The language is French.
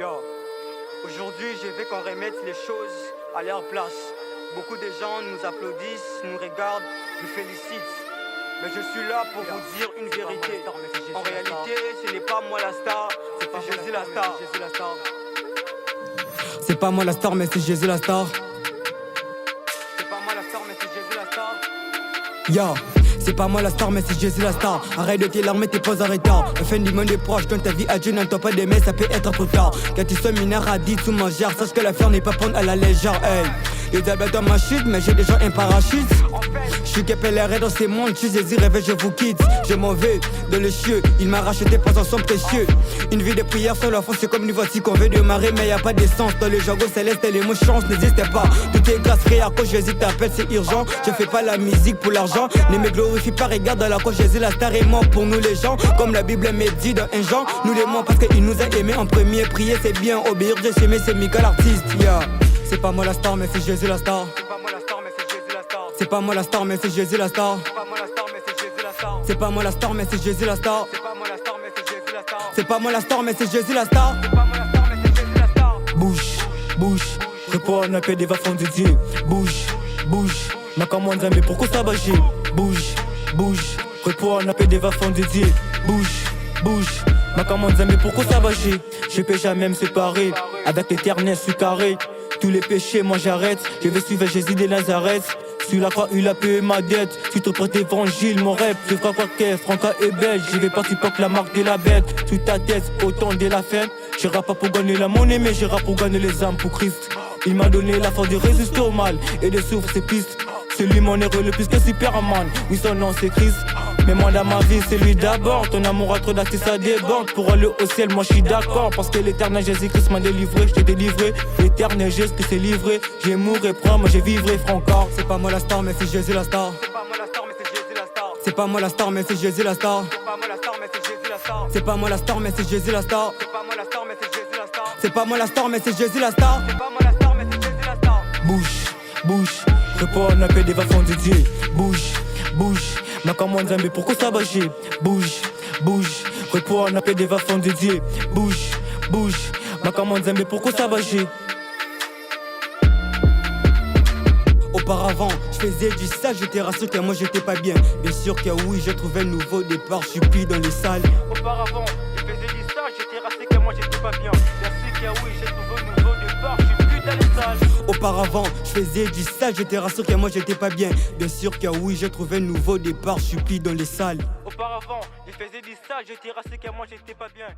Yo, aujourd'hui je veux qu'on remette les choses à leur place. Beaucoup de gens nous applaudissent, nous regardent, nous félicitent. Mais je suis là pour vous dire une vérité. En réalité, ce n'est pas moi la star, c'est Jésus la star. C'est pas moi la star, mais c'est Jésus la star. C'est pas moi la star, mais c'est Jésus la star. Yo, c'est pas moi la star, mais c'est Jésus la star. Arrête de t'élarmer, t'es pas en retard. La fin du monde est proche, donne ta vie à Dieu, n'entends pas d'aimer, ça peut être trop tard. Quand tu sois mineur, radis ou mangeur, sache que l'affaire n'est pas prendre à la légère, hey. Les diables dans ma chute, mais j'ai déjà un parachute. Je suis pèlerin dans ces mondes, je suis Jésus, rêve, je vous quitte. Je m'en vais dans le cieux, il m'a racheté pensant son précieux. Une vie de prière sur la fond, c'est comme une voici qu'on veut démarrer, mais y a pas d'essence. Dans le jargon céleste, les mots chance, n'hésitez pas. Tout est grâce, frère, quand Jésus t'appelle, c'est urgent. Je fais pas la musique pour l'argent, ne me glorifie pas, regarde à la croix, Jésus la star est mort pour nous les gens. Comme la Bible me dit dans un genre, nous les morts parce qu'il nous a aimés en premier. Prier c'est bien, obéir Dieu c'est mais c'est Michael l'artiste, yeah. C'est pas moi la star, mais c'est Jésus la star. C'est pas moi la star, mais c'est Jésus la star. C'est pas moi la star, mais c'est Jésus la star. C'est pas moi la star, mais c'est Jésus la star. C'est pas moi la star, mais c'est Jésus la star. C'est pas moi la star, mais c'est Jésus la star. C'est pas moi la star, mais c'est Jésus la star. C'est pas moi la star, mais c'est Jésus la star. Bouge, bouge, réponds à appel des va-fonds de Dieu. Bouge, bouge, ma commande mais pourquoi ça va chier? Bouge, bouge, réponds à appel des va-fonds de Dieu. Bouge, bouge, ma commande mais pourquoi ça va chier? Je peux jamais me séparer, avec l'éternel je suis carré. Tous les péchés moi j'arrête, je vais suivre Jésus de Nazareth. Sur la croix il a payé ma dette, tu te prêtes évangile mon rêve. Je ferai quoi que Franca est belle, je vais pas tu portes la marque de la bête. Sous ta tête, autant de la fin. J'irai pas pour gagner la monnaie mais j'irai pour gagner les âmes pour Christ. Il m'a donné la force de résister au mal et de suivre ses pistes. C'est lui mon héros le plus que Superman, oui son nom c'est Christ. Mais moi dans ma vie c'est lui d'abord. Ton amour a trop d'actes ça déborde. Pour aller au ciel moi je suis d'accord. Parce que l'éternel Jésus-Christ m'a délivré. Je t'ai délivré, l'éternel Jésus s'est livré. J'ai mouru, prends, moi j'ai vivre Francard. C'est pas moi la star, mais c'est Jésus la star. C'est pas moi la star, mais c'est Jésus la star. C'est pas moi la star, mais c'est Jésus la star. C'est pas moi la star, mais c'est Jésus la star. C'est pas moi la star, mais c'est Jésus la star. C'est pas moi la star, mais c'est Jésus la star. C'est pas moi la star, mais c'est Jésus la star. C'est pas moi la star, mais c'est Jésus la star. Bouge, bouge, réponds à appel des va-fonds de Dieu. Bouge, bouge, ma commande mais pourquoi ça va chier? Bouge, bouge, réponds à appel des va-fonds de Dieu. Bouge, bouge, ma commande mais pourquoi ça va chier? Auparavant, je faisais du sale, je te rassure que moi j'étais pas bien. Bien sûr que oui, j'ai trouvé un nouveau départ, je suis plus dans les salles. Auparavant, je faisais du sale, j'étais rassé que moi j'étais pas bien. Merci que oui, j'ai trouvé un nouveau départ, je suis plus dans les salles. Auparavant, je faisais du sale, je te rassure que moi j'étais pas bien. Bien sûr que oui, j'ai trouvé un nouveau départ, je suis plus dans les salles. Auparavant, je faisais du sale, j'étais rassé que moi j'étais pas bien.